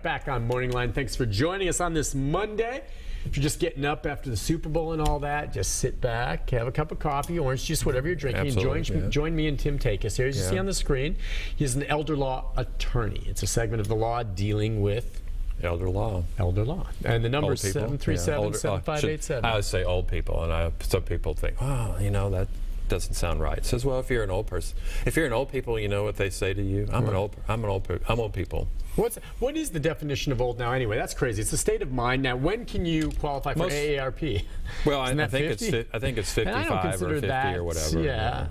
back on MorningLine. Thanks for joining us on this Monday. If you're just getting up after the Super Bowl and all that, just sit back, have a cup of coffee, orange juice, whatever you're drinking, and join me and Tim Takacs here. As you see on the screen, he's an elder law attorney. It's a segment of the law dealing with elder law. Elder law. And the number is 737-7587. I would say old people, and some people think, oh, you know, that doesn't sound right. It says, well, if you're an old person, if you're an old people, you know what they say to you. I'm old people. What is the definition of old now anyway? That's crazy. It's a state of mind. Now, when can you qualify for AARP? Well, I think it's 55 or 50 or whatever. Yeah.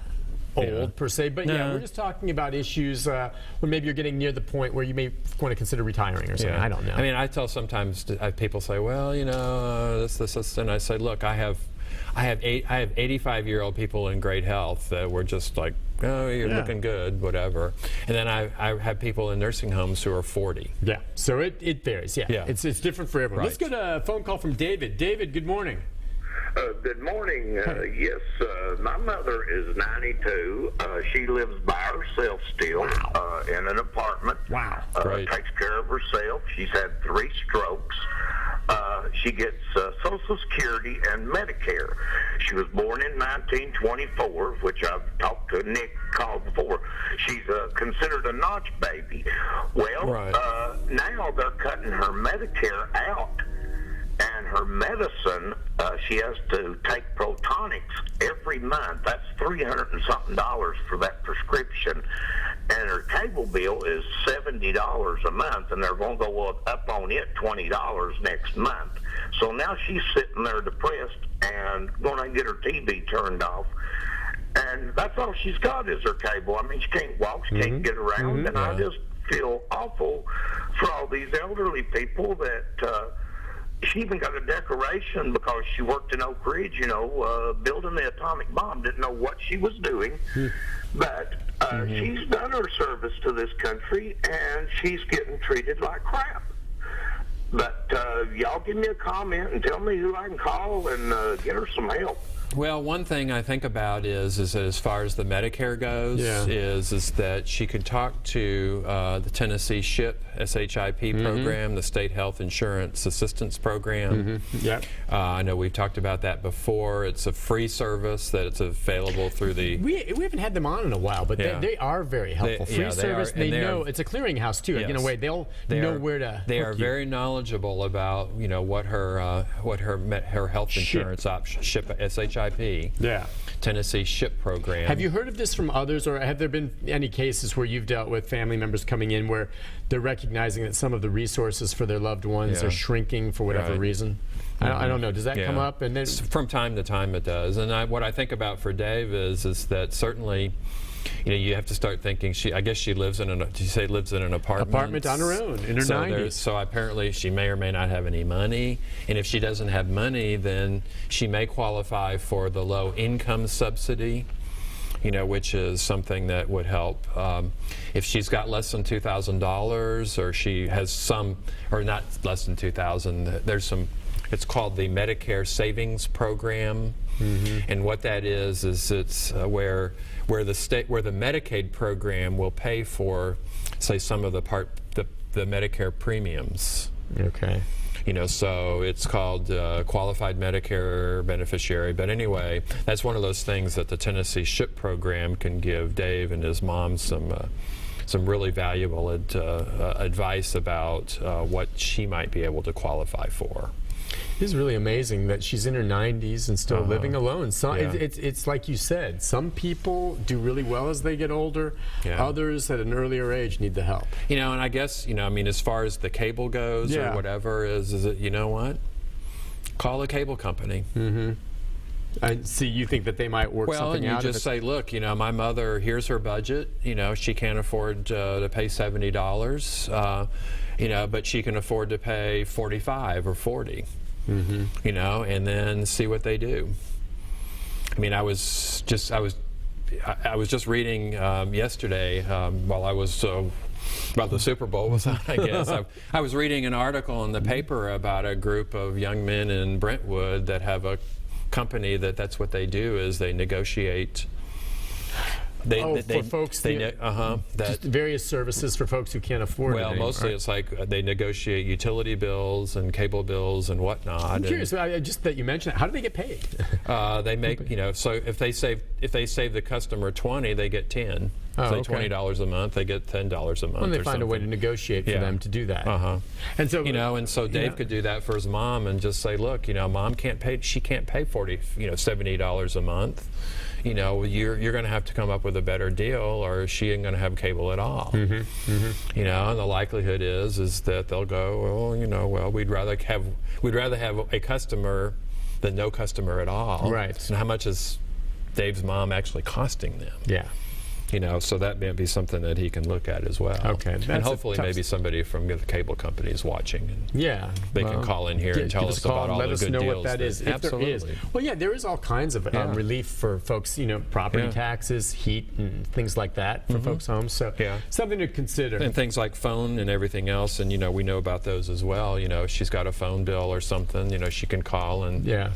Old per se, but yeah, we're just talking about issues where maybe you're getting near the point where you may want to consider retiring or something. I don't know. I mean, I tell sometimes people say, well, you know, this, and I say, look, I have 85-year-old people in great health that were just like, oh, you're looking good, whatever. And then I have people in nursing homes who are 40. Yeah, so it varies. Yeah. It's different for everyone. Right. Let's get a phone call from David. David, good morning. Good morning. Yes, my mother is 92. She lives by herself still in an apartment. Wow. Takes care of herself. She's had 3 strokes. She gets Social Security and Medicare. She was born in 1924, which I've talked to Nick called before. She's considered a notch baby. Well, now they're cutting her Medicare out. And her medicine, she has to take Protonics every month. That's $300 and something for that prescription. And her cable bill is $70 a month, and they're going to go up on it $20 next month. So now she's sitting there depressed and going to get her TV turned off. And that's all she's got is her cable. I mean, she can't walk, she can't get around, and I just feel awful for all these elderly people that... She even got a decoration because she worked in Oak Ridge, you know, building the atomic bomb. Didn't know what she was doing, but she's done her service to this country, and she's getting treated like crap. But y'all give me a comment and tell me who I can call and get her some help. Well, one thing I think about is that as far as the Medicare goes, is that she could talk to the Tennessee SHIP, SHIP program, the State Health Insurance Assistance Program. I know we've talked about that before. It's a free service that it's available through the... We haven't had them on in a while, but they are very helpful. Free service, they know, it's a clearinghouse too. In a way, they'll know where to They are very knowledgeable about, you know, what her health insurance option, SHIP, SHIP, Tennessee SHIP program. Have you heard of this from others, or have there been any cases where you've dealt with family members coming in where they're recognizing that some of the resources for their loved ones are shrinking for whatever reason? I don't know. Does that come up? And then from time to time it does. And what I think about for Dave is that certainly, you know, you have to start thinking. I guess she lives in an apartment on her own in her 90s. So apparently she may or may not have any money. And if she doesn't have money, then she may qualify for the low income subsidy, you know, which is something that would help. If she's got less than $2,000, or she has some, or not less than $2,000, there's some. It's called the Medicare Savings Program, and what that is it's where the Medicaid program will pay for, say, some of the Medicare premiums. Okay. You know, so it's called Qualified Medicare Beneficiary. But anyway, that's one of those things that the Tennessee SHIP program can give Dave and his mom some really valuable advice about what she might be able to qualify for. It's really amazing that she's in her 90s and still living alone. It's like you said, some people do really well as they get older. Others at an earlier age need the help. You know, and I guess, you know, I mean, as far as the cable goes or whatever, is it, you know what? Call a cable company. And see, you think that they might work something out? Well, and you just say, look, you know, my mother, here's her budget. You know, she can't afford to pay $70, you know, but she can afford to pay $45 or $40. You know, and then see what they do. I mean, I was just reading yesterday while I was while the Super Bowl was on, I guess. I was reading an article in the paper about a group of young men in Brentwood that have a company that's what they do is they negotiate For folks just various services for folks who can't afford it. Well, mostly it's like they negotiate utility bills and cable bills and whatnot. I'm curious, just that you mentioned it, how do they get paid? They make, so if they save the customer 20, they get 10. Say $20 a month, they get $10 a month. When they find a way to negotiate for them to do that. And so Dave could do that for his mom and just say, look, mom can't pay. She can't pay $70 a month. You're going to have to come up with a better deal, or she ain't going to have cable at all. And the likelihood is that they'll go, we'd rather have a customer than no customer at all. Right. And how much is Dave's mom actually costing them? Yeah. So that may be something that he can look at as well. Okay. And hopefully maybe somebody from the cable company is watching. And they can call in here and tell us about all the good deals. Let us know what that is. Absolutely. If there is. Well, yeah, there is all kinds of relief for folks, property taxes, heat, and things like that for folks' homes. So something to consider. And things like phone and everything else, and we know about those as well. If she's got a phone bill or something, she can call and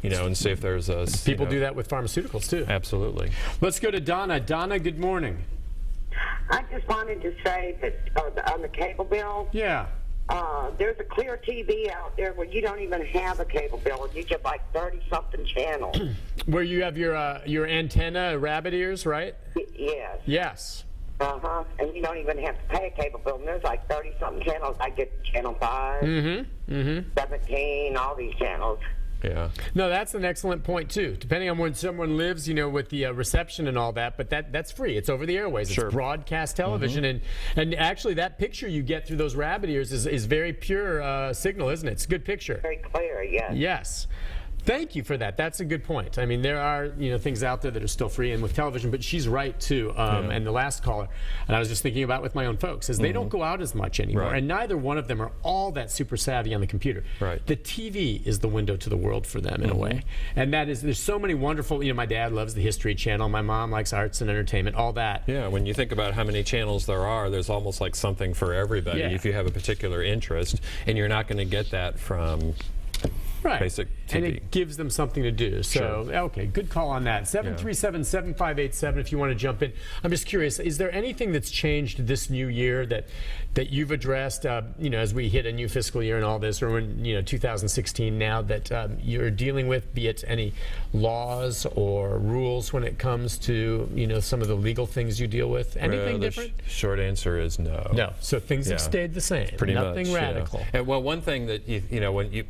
and see if there's a... People do that with pharmaceuticals, too. Absolutely. Let's go to Donna. Donna, good morning. I just wanted to say that on the cable bill, there's a clear TV out there where you don't even have a cable bill, and you get like 30-something channels. Where you have your antenna, rabbit ears, right? Yes. Yes. And you don't even have to pay a cable bill. And there's like 30-something channels. I get channel 5, 17, all these channels. Yeah. No, that's an excellent point too. Depending on when someone lives, with the reception and all that, but that's free. It's over the airways. Sure. It's broadcast television, and actually that picture you get through those rabbit ears is very pure signal, isn't it? It's a good picture. Very clear, yes. Yes. Thank you for that. That's a good point. I mean, there are things out there that are still free, and with television, but she's right too. And the last caller, and I was just thinking about with my own folks, is they don't go out as much anymore, and neither one of them are all that super savvy on the computer. Right. The TV is the window to the world for them in a way, and there's so many wonderful. My dad loves the History Channel. My mom likes arts and entertainment. All that. Yeah. When you think about how many channels there are, there's almost like something for everybody if you have a particular interest, and you're not going to get that from. Basic TV. And it gives them something to do. So, okay, good call on that. 737-7587 if you want to jump in. I'm just curious, is there anything that's changed this new year that you've addressed, as we hit a new fiscal year and all this, or in 2016 now, that you're dealing with, be it any laws or rules when it comes to, some of the legal things you deal with? Anything different? Short answer is no. No. So things have stayed the same. Pretty Nothing much, radical. And, well, one thing that, when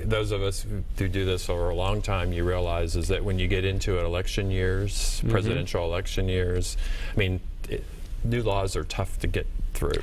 those of us who do this over a long time, you realize is that when you get into election years, presidential election years, new laws are tough to get through.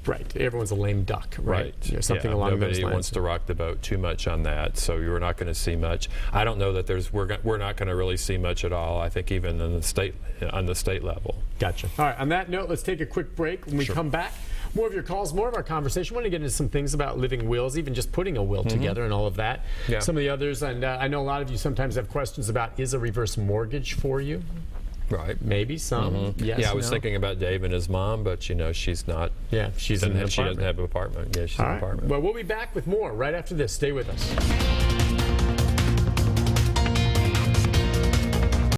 Right. Everyone's a lame duck, right? Something along those lines. Nobody wants to rock the boat too much on that, so you're not going to see much. I don't know that we're not going to really see much at all. I think even on the state level. Gotcha. All right. On that note, let's take a quick break. When we come back, more of your calls, more of our conversation. I want to get into some things about living wills, even just putting a will together and all of that. Yeah. Some of the others, and I know a lot of you sometimes have questions about, is a reverse mortgage for you? Right. Maybe some. Yes. Yeah, I was thinking about Dave and his mom, but she's not. Yeah, she doesn't have an apartment. Yeah, she's in an apartment. Well, we'll be back with more right after this. Stay with us.